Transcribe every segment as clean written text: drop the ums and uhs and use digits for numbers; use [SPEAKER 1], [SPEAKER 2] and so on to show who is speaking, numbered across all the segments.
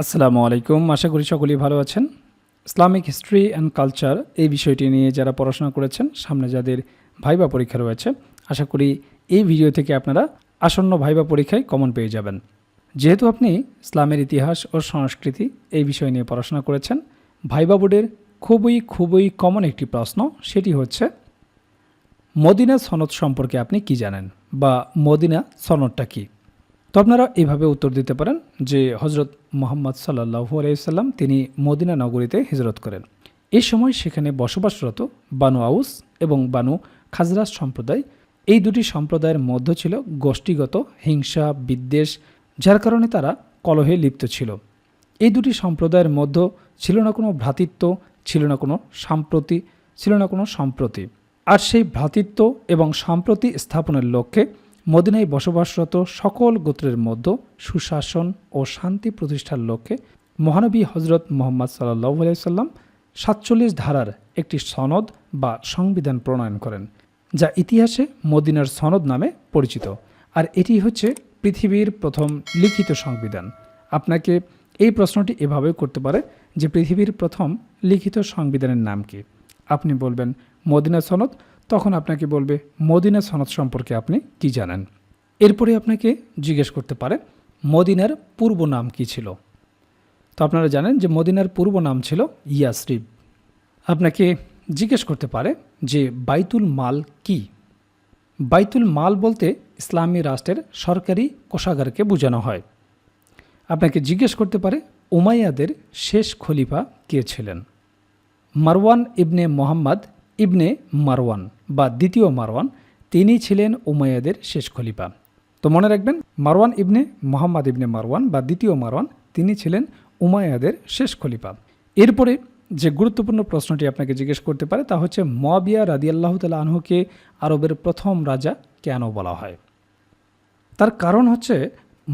[SPEAKER 1] আসসালামু আলাইকুম। আশা করি সকলেই ভালো আছেন। ইসলামিক হিস্ট্রি অ্যান্ড কালচার এই বিষয়টি নিয়ে যারা পড়াশোনা করেছেন, সামনে যাদের ভাইবা পরীক্ষা রয়েছে, আশা করি এই ভিডিও থেকে আপনারা আসন্ন ভাইবা পরীক্ষায় কমন পেয়ে যাবেন। যেহেতু আপনি ইসলামের ইতিহাস ও সংস্কৃতি এই বিষয় নিয়ে পড়াশোনা করেছেন, ভাইবা বোর্ডের খুবই কমন একটি প্রশ্ন, সেটি হচ্ছে মদিনা সনদ সম্পর্কে আপনি কি জানেন বা মদিনা সনদটা কী। তো আপনারা এইভাবে উত্তর দিতে পারেন যে হজরত মুহাম্মদ সাল্লাল্লাহু আলাইহি সাল্লাম তিনি মদিনা নগরীতে হিজরত করেন। এই সময় সেখানে বসবাসরত বানু আউস এবং বানু খাজরাজ সম্প্রদায়, এই দুটি সম্প্রদায়ের মধ্যে ছিল গোষ্ঠীগত হিংসা বিদ্বেষ, যার কারণে তারা কলহে লিপ্ত ছিল। এই দুটি সম্প্রদায়ের মধ্যে ছিল না কোনো ভ্রাতৃত্ব, ছিল না কোনো সম্প্রতি। আর সেই ভ্রাতৃত্ব এবং সম্প্রতি স্থাপনের লক্ষ্যে মদিনায় বসবাসরত সকল গোত্রের মধ্যে সুশাসন ও শান্তি প্রতিষ্ঠার লক্ষ্যে মহানবী হজরত মুহাম্মদ সাল্লাল্লাহু আলাইহি সাল্লাম ৪৭ ধারার একটি সনদ বা সংবিধান প্রণয়ন করেন, যা ইতিহাসে মদিনার সনদ নামে পরিচিত। আর এটি হচ্ছে পৃথিবীর প্রথম লিখিত সংবিধান। আপনাকে এই প্রশ্নটি এভাবেও করতে পারে যে পৃথিবীর প্রথম লিখিত সংবিধানের নাম কি। আপনি বলবেন মদিনা সনদ, তখন আপনাকে বলবে মদিনা সনদ সম্পর্কে আপনি কি জানেন। এরপরে আপনাকে জিজ্ঞেস করতে পারে মদিনার পূর্ব নাম কি ছিল। তো আপনারা জানেন যে মদিনার পূর্ব নাম ছিল ইয়াসরিব। আপনাকে জিজ্ঞেস করতে পারে যে বাইতুল মাল কি। বাইতুল মাল বলতে ইসলামী রাষ্ট্রের সরকারি কোষাগারকে বোঝানো হয়। আপনাকে জিজ্ঞেস করতে পারে উমাইয়াদের শেষ খলিফা কে ছিলেন। মারওয়ান ইবনে মোহাম্মদ ইবনে মারওয়ান বা দ্বিতীয় মারওয়ান, তিনি ছিলেন উমাইয়াদের শেষ খলিফা। তো মনে রাখবেন, মারওয়ান ইবনে মোহাম্মদ ইবনে মারওয়ান বা দ্বিতীয় মারওয়ান, তিনি ছিলেন উমাইয়াদের শেষ খলিফা। এরপরে যে গুরুত্বপূর্ণ প্রশ্নটি আপনাকে জিজ্ঞেস করতে পারে তা হচ্ছে মুয়াবিয়া রাদিয়াল্লাহু তাআলা আনহুকে আরবের প্রথম রাজা কেন বলা হয়। তার কারণ হচ্ছে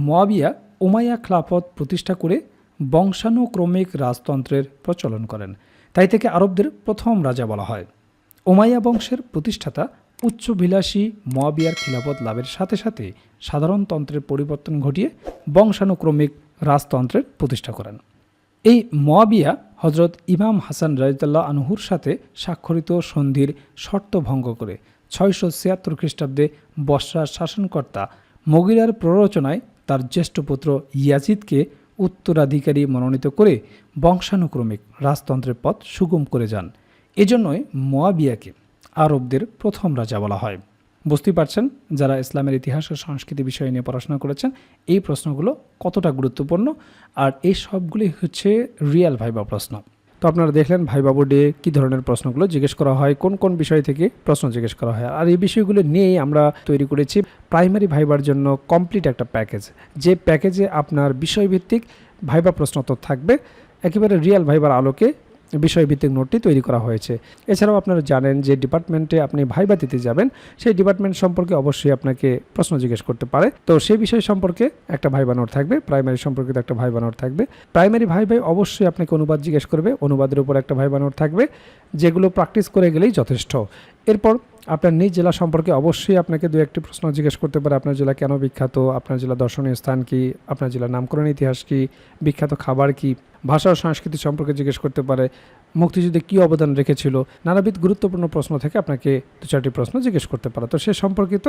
[SPEAKER 1] মুয়াবিয়া উমাইয়া খিলাফত প্রতিষ্ঠা করে বংশানুক্রমিক রাজতন্ত্রের প্রচলন করেন, তাই থেকে আরবদের প্রথম রাজা বলা হয়। উমাইয়া বংশের প্রতিষ্ঠাতা উচ্চভিলাষী মুয়াবিয়ার খিলাফত লাভের সাথে সাথে সাধারণতন্ত্রের পরিবর্তন ঘটিয়ে বংশানুক্রমিক রাজতন্ত্রের প্রতিষ্ঠা করেন। এই মুয়াবিয়া হজরত ইমাম হাসান রাদিয়াল্লাহু আনহুর সাথে স্বাক্ষরিত সন্ধির শর্ত ভঙ্গ করে ৬৭৬ খ্রিস্টাব্দে বসরার শাসনকর্তা মুগিরার প্ররোচনায় তার জ্যেষ্ঠ পুত্র ইয়াজিদকে উত্তরাধিকারী মনোনীত করে বংশানুক্রমিক রাজতন্ত্রের পথ সুগম করে যান। এজন্যই মুয়াবিয়াকে আরবদের প্রথম রাজা বলা হয়। বুঝতেই পারছেন, যারা ইসলামের ইতিহাস ও সংস্কৃতি বিষয় নিয়ে পড়াশোনা করেছেন, এই প্রশ্নগুলো কতটা গুরুত্বপূর্ণ। আর এই সবগুলি হচ্ছে রিয়েল ভাইবা প্রশ্ন। তো আপনারা দেখলেন ভাইবা বোর্ডে কী ধরনের প্রশ্নগুলো জিজ্ঞেস করা হয়, কোন কোন বিষয় থেকে প্রশ্ন জিজ্ঞেস করা হয়। আর এই বিষয়গুলো নিয়েই আমরা তৈরি করেছি প্রাইমারি ভাইবার জন্য কমপ্লিট একটা প্যাকেজ, যে প্যাকেজে আপনার বিষয়ভিত্তিক ভাইবা প্রশ্ন তো থাকবে, একেবারে রিয়েল ভাইবার আলোকে বিষয়ভিত্তিক নোটটি তৈরি করা হয়েছে। এছাড়াও আপনারা জানেন যে ডিপার্টমেন্টে আপনি ভাইবা দিতে যাবেন, সেই ডিপার্টমেন্ট সম্পর্কে অবশ্যই আপনাকে প্রশ্ন জিজ্ঞেস করতে পারে। তো সেই বিষয় সম্পর্কে একটা ভাইবা নোট থাকবে, প্রাইমারি সম্পর্কিত একটা ভাইবা নোট থাকবে। প্রাইমারি ভাইবাই অবশ্যই আপনাকে অনুবাদ জিজ্ঞেস করবে, অনুবাদের উপর একটা ভাইবা নোট থাকবে, যেগুলো প্র্যাকটিস করে গেলেই যথেষ্ট। এরপর আপনার নিজ জেলা সম্পর্কে অবশ্যই আপনাকে দু একটি প্রশ্ন জিজ্ঞেস করতে পারে। আপনার জেলা কেন বিখ্যাত, আপনার জেলা দর্শনীয় স্থান কি, আপনার জেলার নামকরণ ইতিহাস কি, বিখ্যাত খাবার কি, ভাষা ও সংস্কৃতি সম্পর্কে জিজ্ঞেস করতে পারে, মুক্তিযুদ্ধে কী অবদান রেখেছিল, নানাবিধ গুরুত্বপূর্ণ প্রশ্ন থেকে আপনাকে দু চারটি প্রশ্ন জিজ্ঞেস করতে পারে। তো সে সম্পর্কিত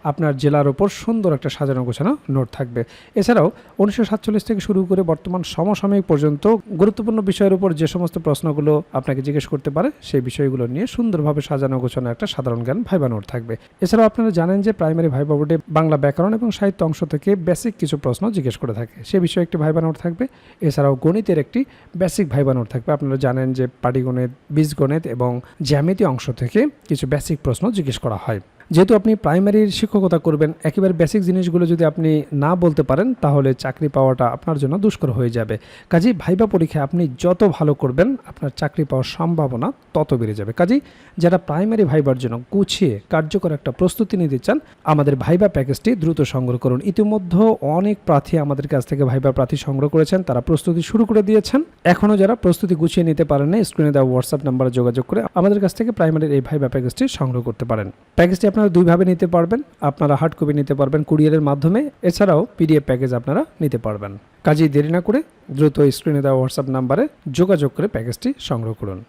[SPEAKER 1] আপনার জেলার ওপর সুন্দর একটা সাজানো গোছানো নোট থাকবে। এছাড়াও ১৯৪৭ থেকে শুরু করে বর্তমান সমসাময়িক পর্যন্ত গুরুত্বপূর্ণ বিষয়ের উপর যে সমস্ত প্রশ্নগুলো আপনাকে জিজ্ঞেস করতে পারে, সেই বিষয়গুলো নিয়ে সুন্দরভাবে সাজানো গোছানো একটা সাধারণ জ্ঞান ভাইবা নোট থাকবে। এছাড়াও আপনারা জানেন যে প্রাইমারি ভাইবা বোর্ডে বাংলা ব্যাকরণ এবং সাহিত্য অংশ থেকে বেসিক কিছু প্রশ্ন জিজ্ঞেস করে থাকে, সে বিষয়ে একটি ভাইবা নোট থাকবে। এছাড়াও গণিতের একটি বেসিক ভাইবা নোট থাকবে। আপনারা জানেন যে পাটিগণিত, বীজগণিত এবং জ্যামিতি অংশ থেকে কিছু বেসিক প্রশ্ন জিজ্ঞেস করা হয়। যেহেতু আপনি প্রাইমারির শিক্ষকতা করবেন, একেবারে বেসিক জিনিসগুলো যদি আপনি না বলতে পারেন, তাহলে চাকরি পাওয়াটা আপনার জন্য দুষ্কর হয়ে যাবে। কাজেই ভাইবা পরীক্ষায় আপনি যত ভালো করবেন, আপনার চাকরি পাওয়ার সম্ভাবনা তত বেড়ে যাবে। কাজেই যারা প্রাইমারি ভাইবার জন্য গুছিয়ে কার্যকর একটা প্রস্তুতি নিতে চান, আমাদের ভাইবা প্যাকেজটি দ্রুত সংগ্রহ করুন। ইতিমধ্যে অনেক প্রার্থী আমাদের কাছ থেকে ভাইবা প্রার্থী সংগ্রহ করেছেন, তারা প্রস্তুতি শুরু করে দিয়েছেন। এখনও যারা প্রস্তুতি গুছিয়ে নিতে পারেন না, স্ক্রিনে দেওয়া হোয়াটসঅ্যাপ নাম্বারে যোগাযোগ করে আমাদের কাছ থেকে প্রাইমারির এই ভাইবা প্যাকেজটি সংগ্রহ করতে পারেন। প্যাকেজটি আপনারা দুইভাবে নিতে পারবেন। আপনারা হার্ড কপি নিতে পারবেন কুরিয়ারের মাধ্যমে, এছাড়াও পিডিএফ প্যাকেজ আপনারা নিতে পারবেন। কাজেই দেরি না করে দ্রুত স্ক্রিনে দেওয়া হোয়াটসঅ্যাপ নাম্বারে যোগাযোগ করে প্যাকেজটি সংগ্রহ করুন।